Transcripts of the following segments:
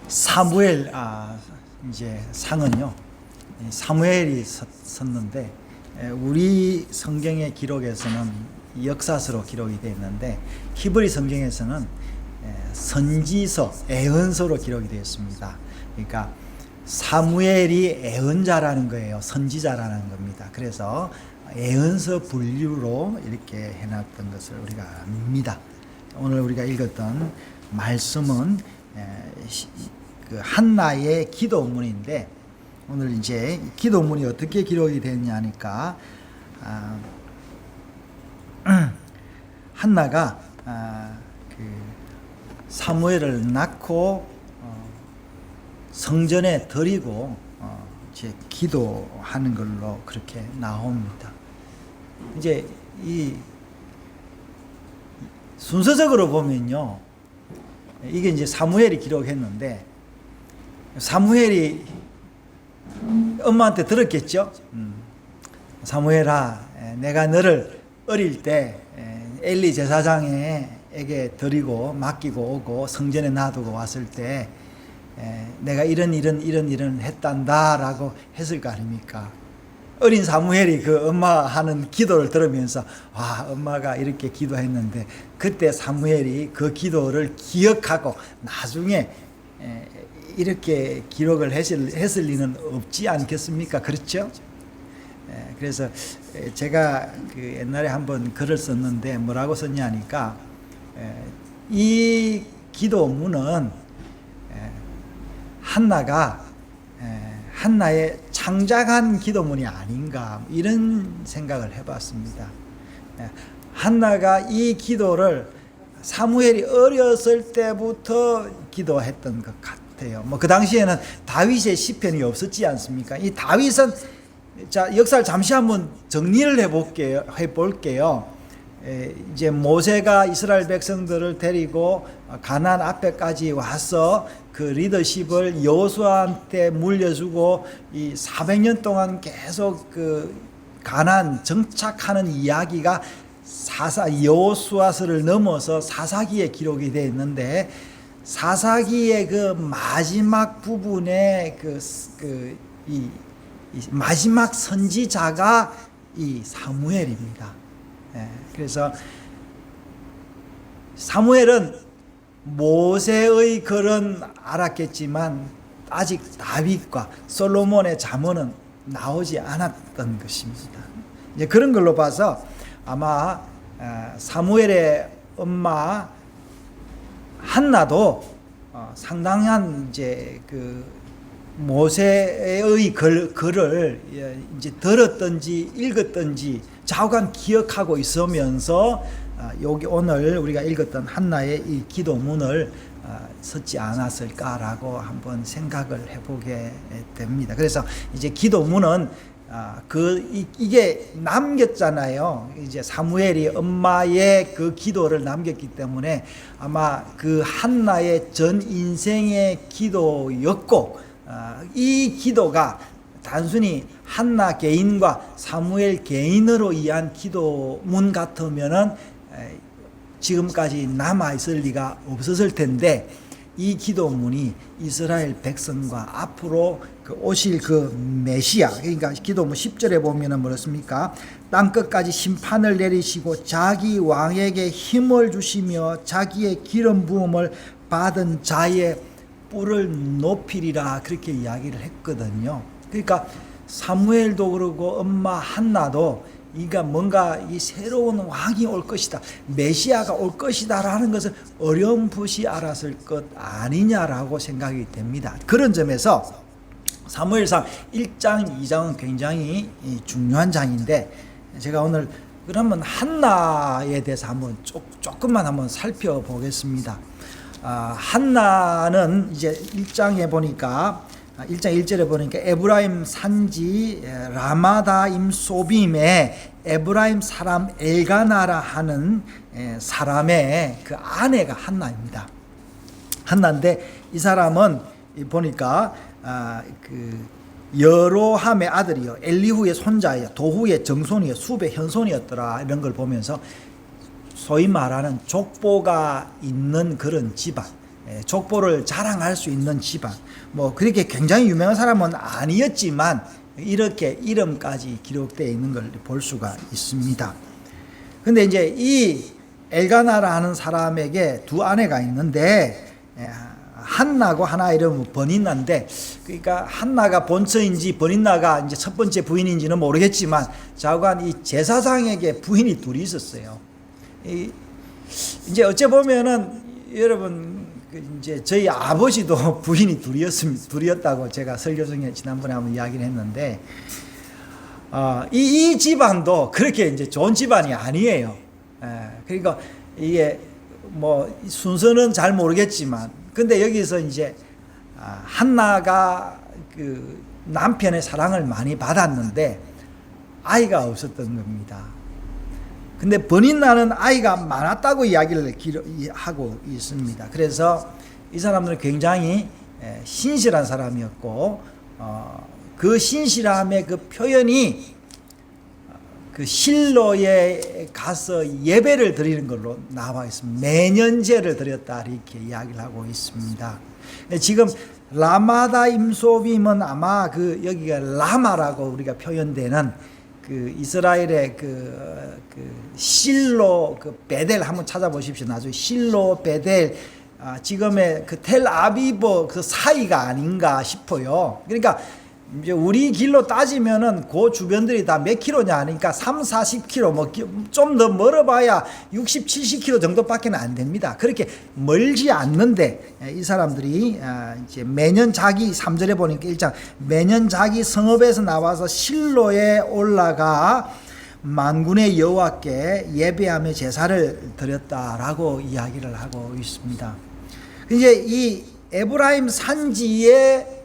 사무엘 이제 상은요, 사무엘이 섰는데 우리 성경의 기록에서는 역사서로 기록이 되어 있는데 히브리 성경에서는 선지서, 애언서로 기록이 되어 있습니다. 그러니까 사무엘이 애언자라는 거예요. 선지자라는 겁니다. 그래서 애언서 분류로 이렇게 해놨던 것을 우리가 압니다. 오늘 우리가 읽었던 말씀은 그 한나의 기도문인데, 오늘 이제 기도문이 어떻게 기록이 됐냐 하니까 한나가 그 사무엘을 낳고 성전에 드리고 이제 기도하는 걸로 그렇게 나옵니다. 이제 이 순서적으로 보면요, 이게 이제 사무엘이 기록했는데, 사무엘이 엄마한테 들었겠죠. 사무엘아, 내가 너를 어릴 때 엘리 제사장에게 드리고 맡기고 오고 성전에 놔두고 왔을 때 내가 이런 했단다라고 했을 거 아닙니까? 어린 사무엘이 그 엄마 하는 기도를 들으면서 엄마가 이렇게 기도했는데, 그때 사무엘이 그 기도를 기억하고 나중에 이렇게 기록을 했을 리는 없지 않겠습니까? 그렇죠? 그래서 제가 그 옛날에 한번 글을 썼는데 뭐라고 썼냐 하니까, 이 기도문은 한나가 한나의 창작한 기도문이 아닌가, 이런 생각을 해봤습니다. 한나가 이 기도를 사무엘이 어렸을 때부터 기도했던 것 같아요. 그 당시에는 다윗의 시편이 없었지 않습니까? 이 다윗은, 자, 역사를 잠시 한번 정리를 해볼게요. 이제 모세가 이스라엘 백성들을 데리고 가나안 앞에까지 와서 그 리더십을 여호수아한테 물려주고 이 400년 동안 계속 그 가나안 정착하는 이야기가 여호수아서를 넘어서 사사기에 기록이 되어 있는데, 사사기의 그 마지막 부분에 이 마지막 선지자가 이 사무엘입니다. 그래서 사무엘은 모세의 글은 알았겠지만 아직 다윗과 솔로몬의 잠언은 나오지 않았던 것입니다. 이제 그런 걸로 봐서 아마 사무엘의 엄마 한나도 상당한 이제 그 모세의 글을 이제 들었든지 읽었든지 좌우간 기억하고 있으면서 여기 오늘 우리가 읽었던 한나의 이 기도문을 썼지 않았을까라고 한번 생각을 해보게 됩니다. 그래서 이제 기도문은 이게 남겼잖아요. 이제 사무엘이 엄마의 그 기도를 남겼기 때문에 아마 그 한나의 전 인생의 기도였고, 이 기도가 단순히 한나 개인과 사무엘 개인으로 이해한 기도문 같으면은 지금까지 남아있을 리가 없었을 텐데, 이 기도문이 이스라엘 백성과 앞으로 오실 그 메시아, 그러니까 기도문 10절에 보면은 뭐랬습니까? 땅끝까지 심판을 내리시고 자기 왕에게 힘을 주시며 자기의 기름 부음을 받은 자의 뿔을 높이리라, 그렇게 이야기를 했거든요. 그러니까 사무엘도 그러고 엄마 한나도 이가 뭔가 이 새로운 왕이 올 것이다, 메시아가 올 것이다 라는 것을 어렴풋이 알았을 것 아니냐라고 생각이 됩니다. 그런 점에서 사무엘상 1장, 2장은 굉장히 중요한 장인데, 제가 오늘 그러면 한나에 대해서 한번 조금만 한번 살펴보겠습니다. 한나는 이제 1장에 보니까 1장 1절에 보니까 에브라임 산지 라마다임 소빔에 에브라임 사람 엘가나라 하는 사람의 그 아내가 한나입니다. 한나인데 이 사람은 보니까 그 여로함의 아들이요, 엘리후의 손자예요, 도후의 정손이요, 숲의 현손이었더라, 이런 걸 보면서 소위 말하는 족보가 있는 그런 집안, 족보를 자랑할 수 있는 집안, 뭐 그렇게 굉장히 유명한 사람은 아니었지만 이렇게 이름까지 기록되어 있는 걸 볼 수가 있습니다. 근데 이제 이 엘가나라 하는 사람에게 두 아내가 있는데 한나고 하나 이름은 버니나인데, 그러니까 한나가 본처인지 버니나가 이제 첫 번째 부인인지는 모르겠지만 좌우간 이 제사장에게 부인이 둘이 있었어요. 이제 어째 보면은 여러분 이제 저희 아버지도 부인이 둘이었다고 제가 설교 중에 지난번에 한번 이야기를 했는데, 이 집안도 그렇게 이제 좋은 집안이 아니에요. 그러니까 이게 뭐 순서는 잘 모르겠지만, 근데 여기서 이제 한나가 그 남편의 사랑을 많이 받았는데 아이가 없었던 겁니다. 근데 버니나는 아이가 많았다고 이야기를 하고 있습니다. 그래서 이 사람들은 굉장히 신실한 사람이었고, 그 신실함의 그 표현이 그 실로에 가서 예배를 드리는 걸로 나와 있습니다. 매년제를 드렸다 이렇게 이야기를 하고 있습니다. 지금 라마다 임소빔은 아마 그 여기가 라마라고 우리가 표현되는 그 이스라엘의 그 실로 그 베델 한번 찾아보십시오. 나중에 실로 베델 지금의 그 텔아비브 그 사이가 아닌가 싶어요. 그러니까 이제 우리 길로 따지면은 그 주변들이 다 몇 킬로냐 하니까 3, 40킬로 뭐 좀 더 멀어봐야 60, 70킬로 정도밖에 안 됩니다. 그렇게 멀지 않는데 이 사람들이 이제 매년 자기 3절에 보니까 1장 매년 자기 성읍에서 나와서 실로에 올라가 만군의 여호와께 예배하며 제사를 드렸다라고 이야기를 하고 있습니다. 이제 이 에브라임 산지에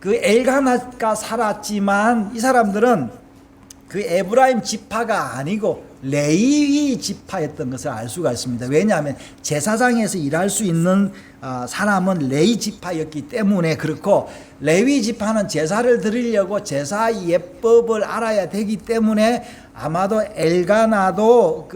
그 엘가나가 살았지만 이 사람들은 그 에브라임 지파가 아니고 레위 지파였던 것을 알 수가 있습니다. 왜냐하면 제사장에서 일할 수 있는 사람은 레위 지파였기 때문에 그렇고, 레위 지파는 제사를 드리려고 제사 예법을 알아야 되기 때문에 아마도 엘가나도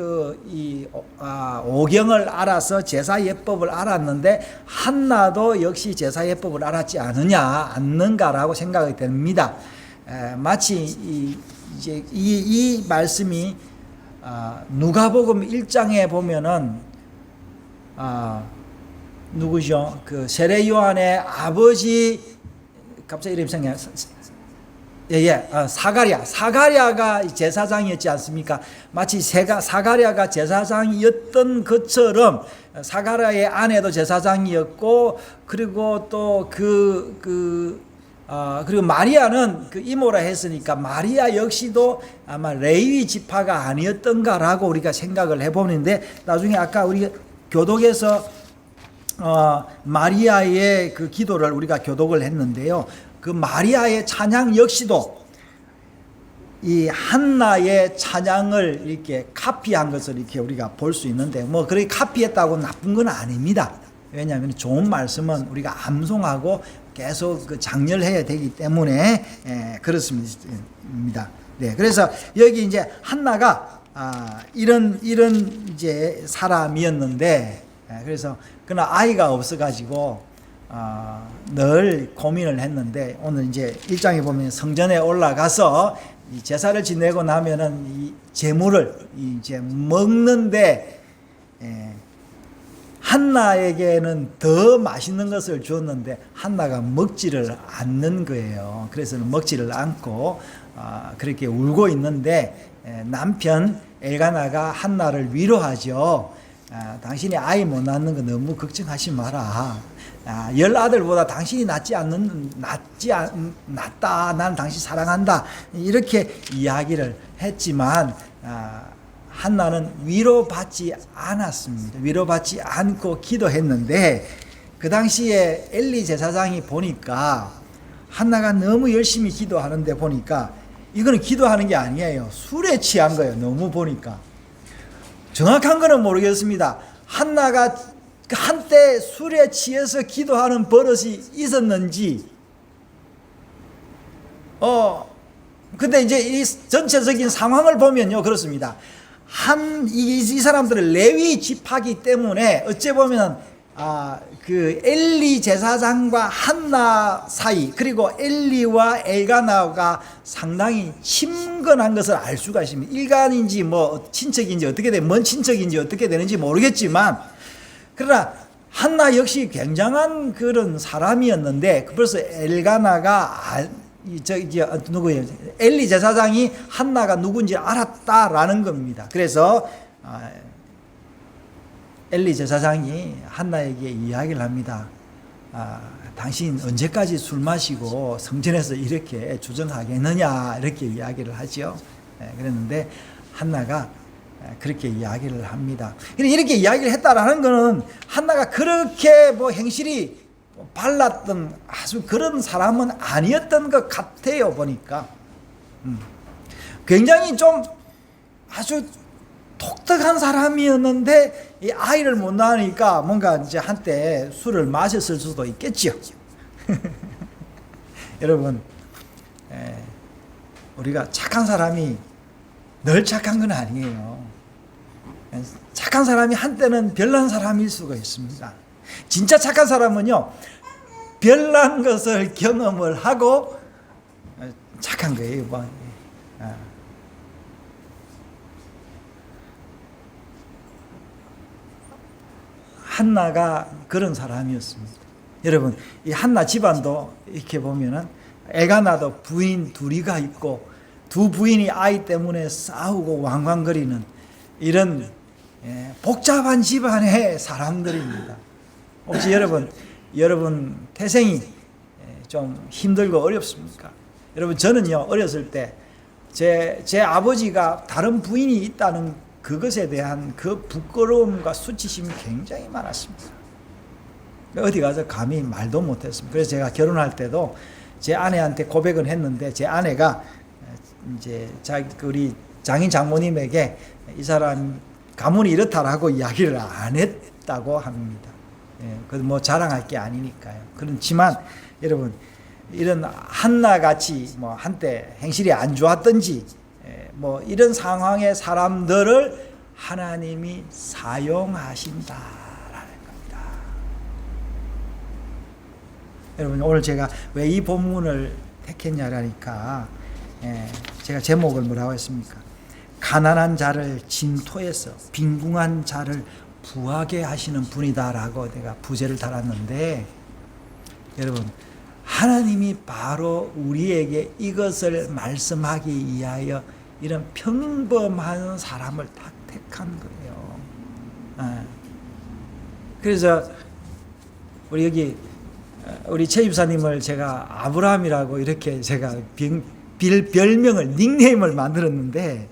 오경을 알아서 제사 예법을 알았는데 한나도 역시 제사 예법을 알았지 않는가라고 생각이 됩니다. 마치 이 말씀이 누가복음 1장에 보면은 누구죠? 그 세례 요한의 아버지 갑자기 이름이 생각나요. 사가랴가 제사장이었지 않습니까? 마치 사가랴가 제사장이었던 것처럼 사가랴의 아내도 제사장이었고, 그리고 또 그리고 마리아는 그 이모라 했으니까 마리아 역시도 아마 레위 지파가 아니었던가라고 우리가 생각을 해보는데, 나중에 아까 우리 교독에서 마리아의 그 기도를 우리가 교독을 했는데요. 그 마리아의 찬양 역시도 이 한나의 찬양을 이렇게 카피한 것을 이렇게 우리가 볼 수 있는데, 뭐 그렇게 카피했다고 나쁜 건 아닙니다. 왜냐하면 좋은 말씀은 우리가 암송하고 계속 그 장렬해야 되기 때문에 그렇습니다. 네, 그래서 여기 이제 한나가 이런 이제 사람이었는데, 그래서 그러나 아이가 없어가지고 늘 고민을 했는데, 오늘 이제 1장에 보면 성전에 올라가서 이 제사를 지내고 나면은 이 제물을 이제 먹는데, 한나에게는 더 맛있는 것을 줬는데 한나가 먹지를 않는 거예요. 그래서는 먹지를 않고 그렇게 울고 있는데, 남편 엘가나가 한나를 위로하죠. 당신이 아이 못 낳는 거 너무 걱정하지 마라. 10아들보다 당신이 낫다. 나는 당신 사랑한다. 이렇게 이야기를 했지만 한나는 위로받지 않았습니다. 위로받지 않고 기도했는데, 그 당시에 엘리 제사장이 보니까 한나가 너무 열심히 기도하는데 보니까 이거는 기도하는 게 아니에요. 술에 취한 거예요. 너무 보니까. 정확한 거는 모르겠습니다. 한나가 한때 술에 취해서 기도하는 버릇이 있었는지, 근데 이제 이 전체적인 상황을 보면요, 그렇습니다. 이 사람들은 레위 지파기 때문에 어째 보면 그 엘리 제사장과 한나 사이, 그리고 엘리와 엘가나가 상당히 친근한 것을 알 수가 있습니다. 일간인지 뭐 친척인지 어떻게 먼 친척인지 어떻게 되는지 모르겠지만, 그러나 한나 역시 굉장한 그런 사람이었는데, 벌써 엘가나가 누구예요? 엘리 제사장이 한나가 누군지 알았다라는 겁니다. 그래서 엘리 제사장이 한나에게 이야기를 합니다. 당신 언제까지 술 마시고 성전에서 이렇게 주정하겠느냐, 이렇게 이야기를 하죠. 그랬는데 한나가 그렇게 이야기를 합니다. 이렇게 이야기를 했다라는 것은 한나가 그렇게 뭐 행실이 발랐던 아주 그런 사람은 아니었던 것 같아요. 보니까 굉장히 좀 아주 독특한 사람이었는데, 이 아이를 못 낳으니까 뭔가 이제 한때 술을 마셨을 수도 있겠죠. 여러분, 우리가 착한 사람이 늘 착한 건 아니에요. 착한 사람이 한때는 별난 사람일 수가 있습니다. 진짜 착한 사람은요, 별난 것을 경험을 하고 착한 거예요. 한나가 그런 사람이었습니다. 여러분, 이 한나 집안도 이렇게 보면은 엘가나도 부인 둘이가 있고, 두 부인이 아이 때문에 싸우고 왕왕거리는 이런 복잡한 집안의 사람들입니다. 혹시 여러분 태생이 좀 힘들고 어렵습니까? 여러분, 저는요, 어렸을 때 제 아버지가 다른 부인이 있다는 그것에 대한 그 부끄러움과 수치심이 굉장히 많았습니다. 어디 가서 감히 말도 못했습니다. 그래서 제가 결혼할 때도 제 아내한테 고백은 했는데, 제 아내가 이제 우리 장인 장모님에게 이 사람 가문이 이렇다라고 이야기를 안 했다고 합니다. 그래도 뭐 자랑할 게 아니니까요. 그렇지만 여러분, 이런 한나 같이 뭐 한때 행실이 안 좋았던지 뭐 이런 상황의 사람들을 하나님이 사용하신다라는 겁니다. 여러분, 오늘 제가 왜 이 본문을 택했냐라니까, 제가 제목을 뭐라고 했습니까? 가난한 자를 진토에서 빈궁한 자를 부하게 하시는 분이다라고 내가 부제를 달았는데, 여러분, 하나님이 바로 우리에게 이것을 말씀하기 위하여 이런 평범한 사람을 딱 택한 거예요. 그래서 우리 최 집사님을 제가 아브라함이라고 이렇게 제가 별명을, 닉네임을 만들었는데,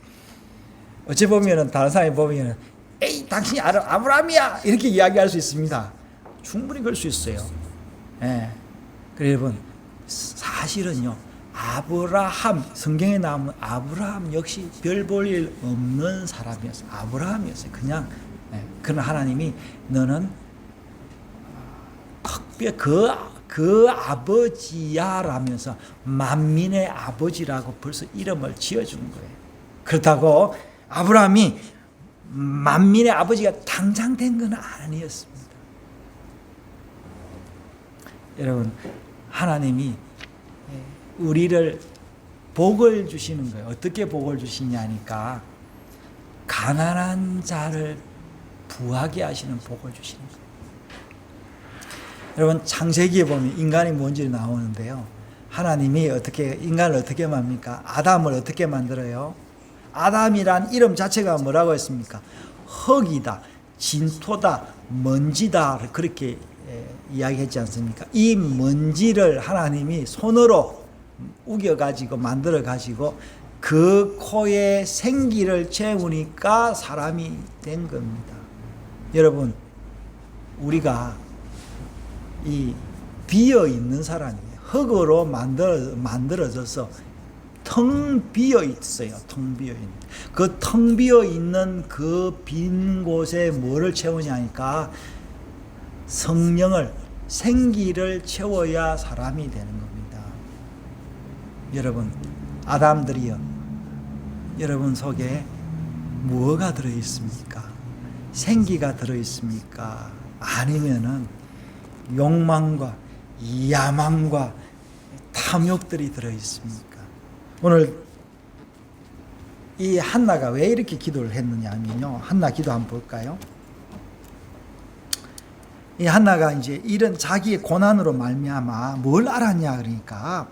어찌 보면은 다른 사람이 보면은 에이, 당신이 아브라함이야, 이렇게 이야기할 수 있습니다. 충분히 그럴 수 있어요. 그래, 여러분, 사실은요, 아브라함, 성경에 나오는 아브라함 역시 별 볼 일 없는 사람이었어요. 아브라함이었어요. 그냥 그런 하나님이 너는 특별 그 아버지야 라면서 만민의 아버지라고 벌써 이름을 지어준 거예요. 그렇다고 아브라함이 만민의 아버지가 당장 된 건 아니었습니다. 여러분, 하나님이 우리를 복을 주시는 거예요. 어떻게 복을 주시냐니까, 가난한 자를 부하게 하시는 복을 주시는 거예요. 여러분, 창세기에 보면 인간이 뭔지 나오는데요, 하나님이 인간을 어떻게 만듭니까? 아담을 어떻게 만들어요? 아담이란 이름 자체가 뭐라고 했습니까? 흙이다, 진토다, 먼지다, 그렇게 이야기했지 않습니까? 이 먼지를 하나님이 손으로 우겨가지고 만들어가지고 그 코에 생기를 채우니까 사람이 된 겁니다. 여러분, 우리가 이 비어있는 사람이에요. 흙으로 만들어져서 텅 비어 있어요. 텅 비어 있는. 그 텅 비어 있는 그 빈 곳에 뭐를 채우냐니까, 성령을, 생기를 채워야 사람이 되는 겁니다. 여러분, 아담들이요, 여러분 속에 무엇가 들어있습니까? 생기가 들어있습니까? 아니면은 욕망과 야망과 탐욕들이 들어 있습니까? 오늘 이 한나가 왜 이렇게 기도를 했느냐 하면요, 한나 기도 한번 볼까요? 이 한나가 이제 이런 자기의 고난으로 말미암아 뭘 알았냐, 그러니까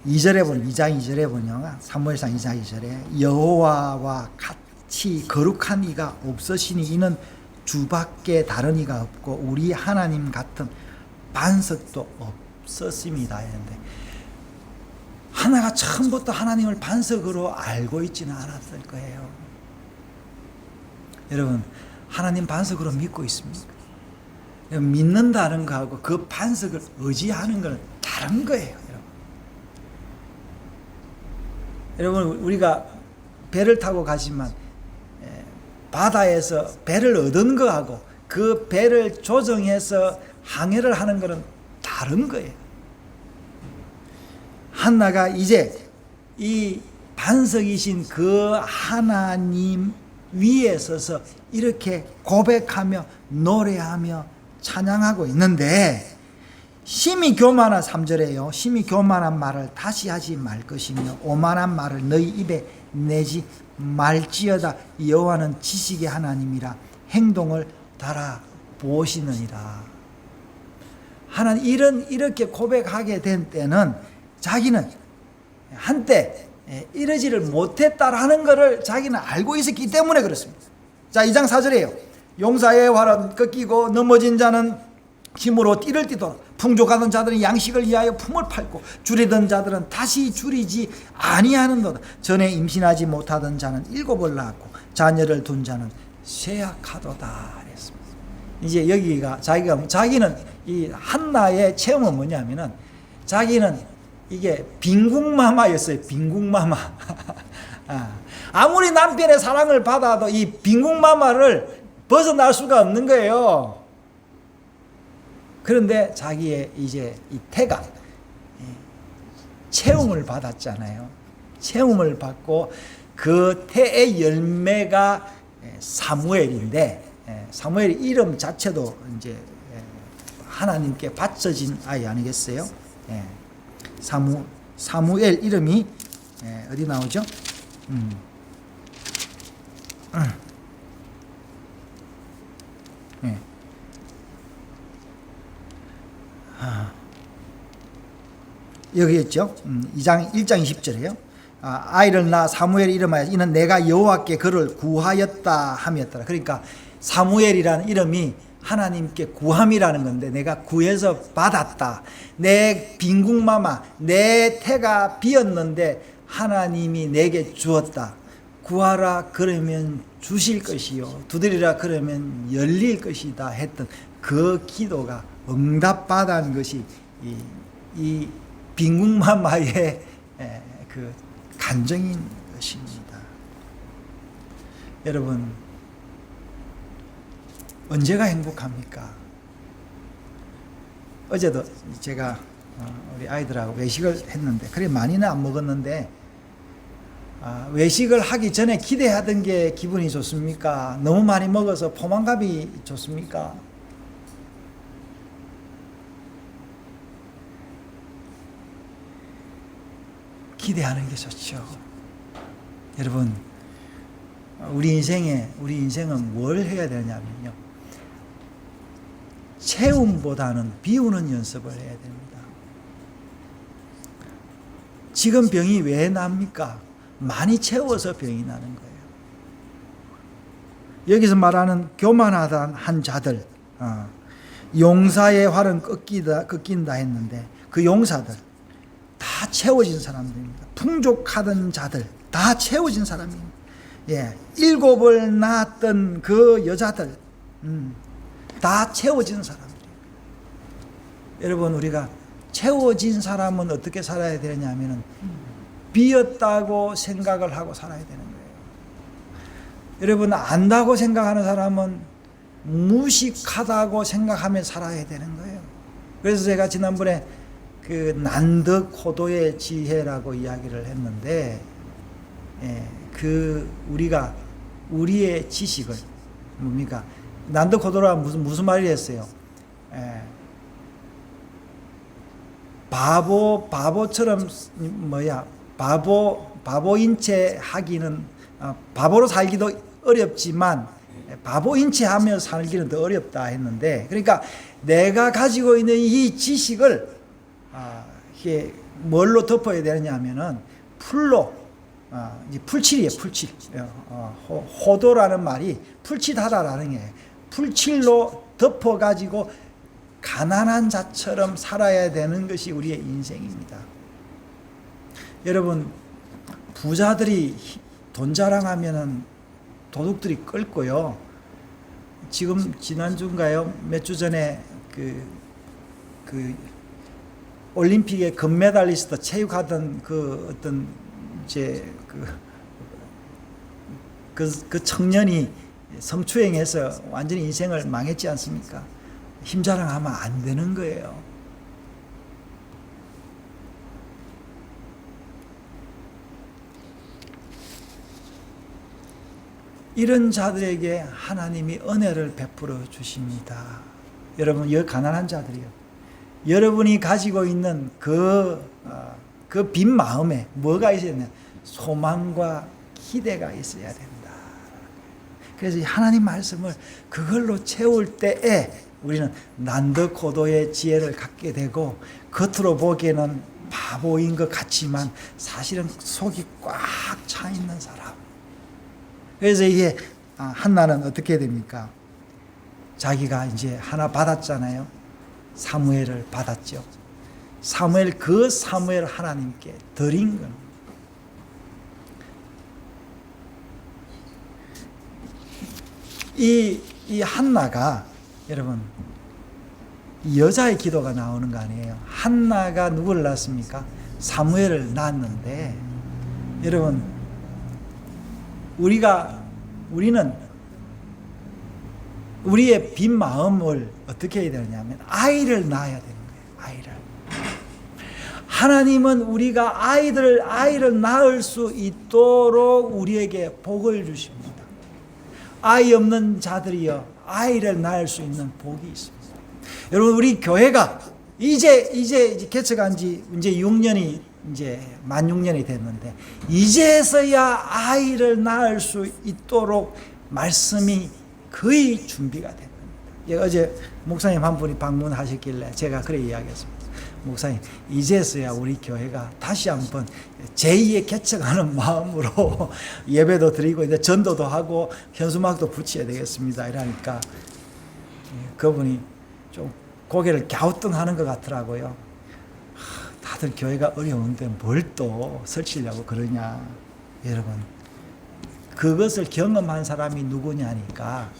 2절에 보면, 2장 2절에 보면, 사무엘상 2장 2절에 여호와와 같이 거룩한 이가 없으시니 이는 주밖에 다른 이가 없고 우리 하나님 같은 반석도 없었습니다 했는데, 하나가 처음부터 하나님을 반석으로 알고 있지는 않았을 거예요. 여러분, 하나님 반석으로 믿고 있습니까? 믿는다는 거하고 그 반석을 의지하는 건 다른 거예요. 여러분, 우리가 배를 타고 가지만 바다에서 배를 얻은 거하고 그 배를 조정해서 항해를 하는 것은 다른 거예요. 한나가 이제 이 반석이신 그 하나님 위에 서서 이렇게 고백하며 노래하며 찬양하고 있는데, 심히 교만한 3절에요. 심히 교만한 말을 다시 하지 말 것이며 오만한 말을 너희 입에 내지 말지어다. 여호와는 지식의 하나님이라 행동을 달아보시느니라. 하나님 이렇게 고백하게 된 때는 자기는 한때 이러지를 못했다라는 것을 자기는 알고 있었기 때문에 그렇습니다. 자, 2장 4절이에요. 용사의 활은 꺾이고 넘어진 자는 힘으로 띠를 띠도록 풍족하던 자들은 양식을 위하여 품을 팔고 줄이던 자들은 다시 줄이지 아니하는도다. 전에 임신하지 못하던 자는 7을 낳았고 자녀를 둔 자는 쇠약하도다 그랬습니다. 이제 여기가 자기는 이 한나의 체험은 뭐냐면은, 자기는 이게 빈궁마마였어요. 빈궁마마. 아무리 남편의 사랑을 받아도 이 빈궁마마를 벗어날 수가 없는 거예요. 그런데 자기의 이제 이 태가 채움을 받았잖아요. 채움을 받고 그 태의 열매가 사무엘인데, 사무엘 이름 자체도 이제 하나님께 바쳐진 아이 아니겠어요? 사무엘 이름이 어디 나오죠? 여기 있죠. 1장 20절이에요. 아이를 낳아 사무엘 이름하여 이는 내가 여호와께 그를 구하였다 함이었더라. 그러니까 사무엘이라는 이름이 하나님께 구함이라는 건데, 내가 구해서 받았다. 내 빈궁마마, 내 태가 비었는데 하나님이 내게 주었다. 구하라 그러면 주실 것이요, 두드리라 그러면 열릴 것이다 했던 그 기도가 응답받은 것이 이 빈궁마마의 그 간증인 것입니다. 여러분, 언제가 행복합니까? 어제도 제가 우리 아이들하고 외식을 했는데, 그래 많이는 안 먹었는데, 외식을 하기 전에 기대하던 게 기분이 좋습니까? 너무 많이 먹어서 포만감이 좋습니까? 기대하는 게 좋죠. 여러분, 우리 인생은 뭘 해야 되냐면요, 채움보다는 비우는 연습을 해야 됩니다. 지금 병이 왜 납니까? 많이 채워서 병이 나는 거예요. 여기서 말하는 교만하다 한 자들, 용사의 활은 꺾인다 했는데, 그 용사들 다 채워진 사람들입니다. 풍족하던 자들 다 채워진 사람입니다. 7을 낳았던 그 여자들 다 채워진 사람들이에요. 여러분, 우리가 채워진 사람은 어떻게 살아야 되냐면은 비었다고 생각을 하고 살아야 되는 거예요. 여러분, 안다고 생각하는 사람은 무식하다고 생각하며 살아야 되는 거예요. 그래서 제가 지난번에 그 난득호도의 지혜라고 이야기를 했는데, 우리가 우리의 지식을 뭡니까? 난드코도라 무슨 말이었어요? 예. 바보처럼 바보인 채 하기는 바보로 살기도 어렵지만 바보인 채 하며 살기는 더 어렵다 했는데, 그러니까 내가 가지고 있는 이 지식을 이게 뭘로 덮어야 되느냐 하면은 풀로, 이제 풀칠이에요. 풀칠. 호도라는 말이 풀칠하다라는 게 풀칠로 덮어 가지고 가난한 자처럼 살아야 되는 것이 우리의 인생입니다. 여러분, 부자들이 돈 자랑하면은 도둑들이 끌고요. 지금 지난주인가요? 몇 주 전에 그 올림픽의 금메달리스트 체육하던 그 어떤 이제 그 청년이 성추행해서 완전히 인생을 망했지 않습니까? 힘자랑하면 안 되는 거예요. 이런 자들에게 하나님이 은혜를 베풀어 주십니다. 여러분, 가난한 자들이요. 여러분이 가지고 있는 그 빈 마음에 뭐가 있어야 되냐? 소망과 기대가 있어야 된다. 그래서 하나님 말씀을 그걸로 채울 때에 우리는 난드코도의 지혜를 갖게 되고, 겉으로 보기에는 바보인 것 같지만 사실은 속이 꽉 차 있는 사람. 그래서 이게 한나는 어떻게 됩니까? 자기가 이제 하나 받았잖아요. 사무엘을 받았죠. 그 사무엘 하나님께 드린 겁니다. 이 한나가, 여러분, 여자의 기도가 나오는 거 아니에요. 한나가 누구를 낳았습니까? 사무엘을 낳았는데, 여러분, 우리는 우리의 빈 마음을 어떻게 해야 되느냐면 아이를 낳아야 되는 거예요. 아이를. 하나님은 우리가 아이를 낳을 수 있도록 우리에게 복을 주십니다. 아이 없는 자들이여 아이를 낳을 수 있는 복이 있습니다. 여러분, 우리 교회가 이제 개척한 지 이제 6년이 이제 만 6년이 됐는데, 이제서야 아이를 낳을 수 있도록 말씀이 거의 준비가 된 겁니다. 어제 목사님 한 분이 방문하셨길래 제가 그래 이야기했습니다. 목사님, 이제서야 우리 교회가 다시 한번 제2의 개척하는 마음으로 예배도 드리고 이제 전도도 하고 현수막도 붙여야 되겠습니다. 이러니까 그분이 좀 고개를 갸우뚱하는 것 같더라고요. 다들 교회가 어려운데 뭘 또 설치려고 그러냐. 여러분, 그것을 경험한 사람이 누구냐니까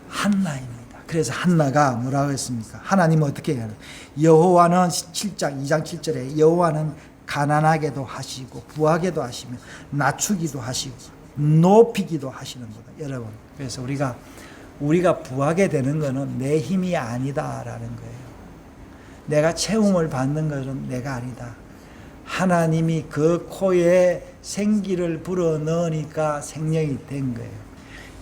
한나입니다. 그래서 한나가 뭐라고 했습니까? 하나님은 어떻게 해야 하나? 여호와는 7장 2장 7절에 여호와는 가난하게도 하시고 부하게도 하시며 낮추기도 하시고 높이기도 하시는 거다. 여러분, 그래서 우리가 부하게 되는 것은 내 힘이 아니다라는 거예요. 내가 채움을 받는 것은 내가 아니다. 하나님이 그 코에 생기를 불어 넣으니까 생명이 된 거예요.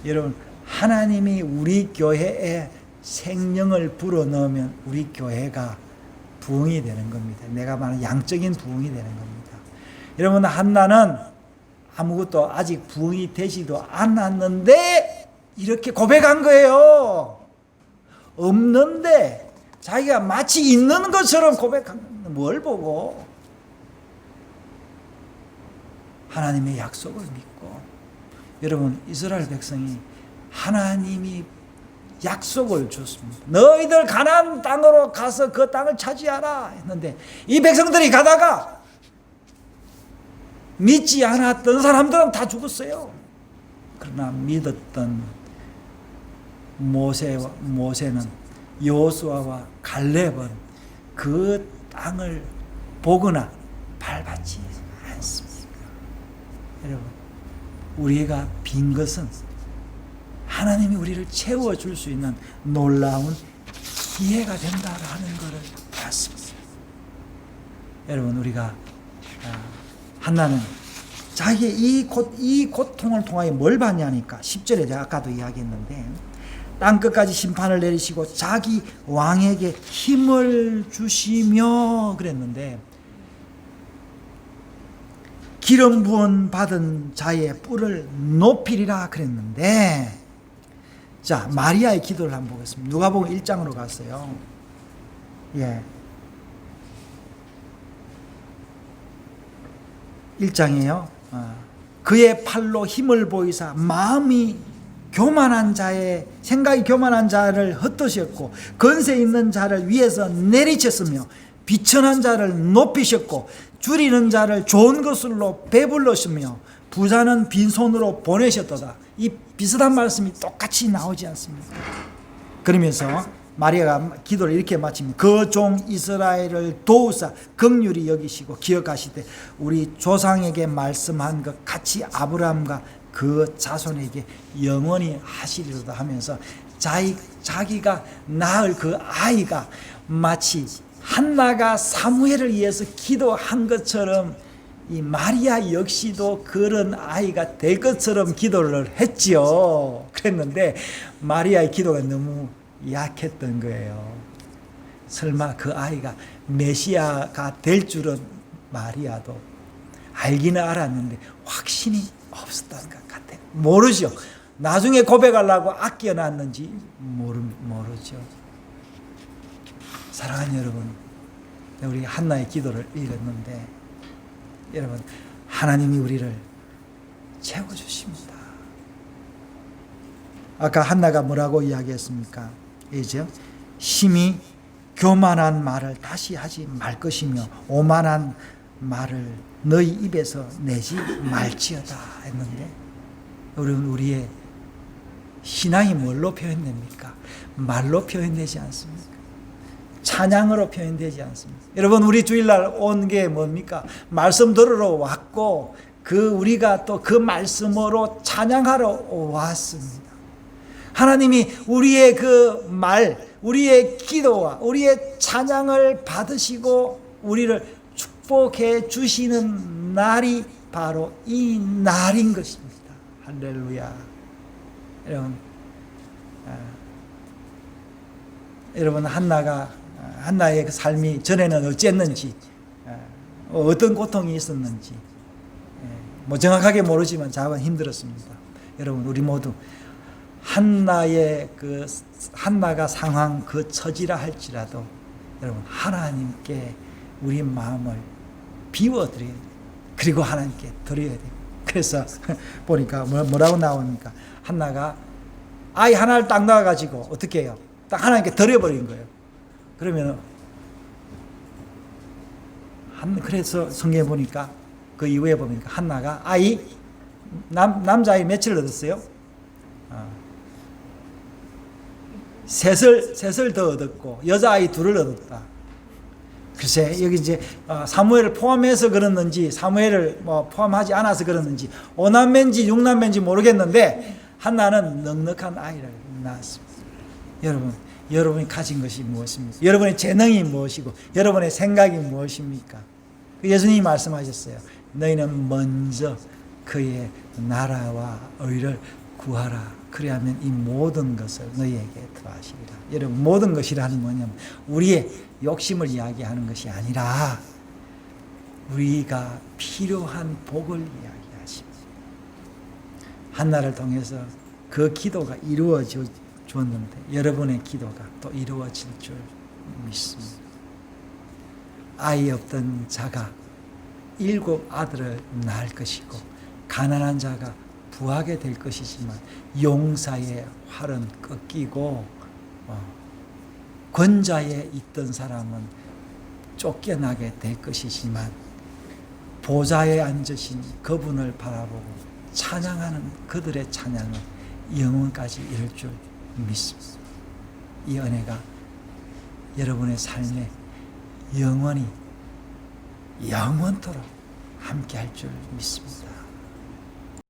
여러분, 하나님이 우리 교회에 생명을 불어 넣으면 우리 교회가 부흥이 되는 겁니다. 내가 말하는 양적인 부흥이 되는 겁니다. 여러분, 한나는 아무것도 아직 부흥이 되지도 않았는데 이렇게 고백한 거예요. 없는데 자기가 마치 있는 것처럼 고백한 겁니다. 뭘 보고? 하나님의 약속을 믿고. 여러분, 이스라엘 백성이 하나님이 약속을 줬습니다. 너희들 가나안 땅으로 가서 그 땅을 차지하라 했는데, 이 백성들이 가다가 믿지 않았던 사람들은 다 죽었어요. 그러나 믿었던 모세는, 여호수아와 갈렙은 그 땅을 보거나 밟았지 않습니까? 여러분, 우리가 빈 것은 하나님이 우리를 채워줄 수 있는 놀라운 기회가 된다라는 것을 봤습니다. 여러분, 우리가 한나는 자기의 이 고통을 통하여 뭘 받냐니까 10절에 제가 아까도 이야기했는데 땅끝까지 심판을 내리시고 자기 왕에게 힘을 주시며 그랬는데 기름 부은 받은 자의 뿔을 높이리라 그랬는데 자 마리아의 기도를 한번 보겠습니다. 누가복음 1장으로 갔어요. 예. 1장이에요. 그의 팔로 힘을 보이사 마음이 교만한 자의 생각이 교만한 자를 흩으셨고 건세 있는 자를 위에서 내리쳤으며 비천한 자를 높이셨고 줄이는 자를 좋은 것으로 배불러시며 부자는 빈손으로 보내셨도다. 이 비슷한 말씀이 똑같이 나오지 않습니까? 그러면서 마리아가 기도를 이렇게 마칩니다. 그 종 이스라엘을 도우사 긍휼히 여기시고 기억하시되 우리 조상에게 말씀한 것 같이 아브라함과 그 자손에게 영원히 하시리로다 하면서 자기가 낳을 그 아이가 마치 한나가 사무엘을 위해서 기도한 것처럼 이 마리아 역시도 그런 아이가 될 것처럼 기도를 했지요. 그랬는데 마리아의 기도가 너무 약했던 거예요. 설마 그 아이가 메시아가 될 줄은 마리아도 알기는 알았는데 확신이 없었던 것 같아요. 모르죠. 나중에 고백하려고 아껴놨는지 모르죠. 사랑하는 여러분, 우리 한나의 기도를 읽었는데 여러분, 하나님이 우리를 채워주십니다. 아까 한나가 뭐라고 이야기했습니까? 이제 심히 교만한 말을 다시 하지 말 것이며 오만한 말을 너희 입에서 내지 말지어다 했는데 여러분, 우리의 신앙이 뭘로 표현됩니까? 말로 표현되지 않습니까? 찬양으로 표현되지 않습니까? 여러분, 우리 주일날 온 게 뭡니까? 말씀 들으러 왔고 우리가 또 그 말씀으로 찬양하러 왔습니다. 하나님이 우리의 그 말, 우리의 기도와 우리의 찬양을 받으시고 우리를 축복해 주시는 날이 바로 이 날인 것입니다. 할렐루야. 여러분, 한나의 그 삶이 전에는 어찌했는지, 어떤 고통이 있었는지, 뭐 정확하게 모르지만 작은 힘들었습니다. 여러분, 우리 모두 한나가 상황 그 처지라 할지라도 여러분, 하나님께 우리 마음을 비워드려야 돼요. 그리고 하나님께 드려야 돼요. 그래서 보니까 뭐라고 나오니까 한나가 아이 하나를 딱 낳아가지고 어떻게 해요? 딱 하나님께 드려버린 거예요. 그러면 그래서 성경에 보니까 그 이후에 보니까 한나가 남자아이 며칠 얻었어요? 셋을 더 얻었고 여자아이 둘을 얻었다. 글쎄 여기 이제 사무엘을 포함해서 그랬는지 사무엘을 포함하지 않아서 그랬는지 5남매인지 6남매인지 모르겠는데 한나는 넉넉한 아이를 낳았습니다. 여러분이 가진 것이 무엇입니까? 여러분의 재능이 무엇이고 여러분의 생각이 무엇입니까? 예수님이 말씀하셨어요. 너희는 먼저 그의 나라와 의를 구하라. 그리하면 이 모든 것을 너희에게 더하시리라. 여러분, 모든 것이라는 뭐냐면 우리의 욕심을 이야기하는 것이 아니라 우리가 필요한 복을 이야기하십니다. 한나를 통해서 그 기도가 이루어졌는데 여러분의 기도가 또 이루어질 줄 믿습니다. 아이 없던 자가 7 아들을 낳을 것이고 가난한 자가 부하게 될 것이지만 용사의 활은 꺾이고 권좌에 있던 사람은 쫓겨나게 될 것이지만 보좌에 앉으신 그분을 바라보고 찬양하는 그들의 찬양은 영원까지 이룰 줄 믿습니다. 이 은혜가 여러분의 삶에 영원토록 함께 할 줄 믿습니다.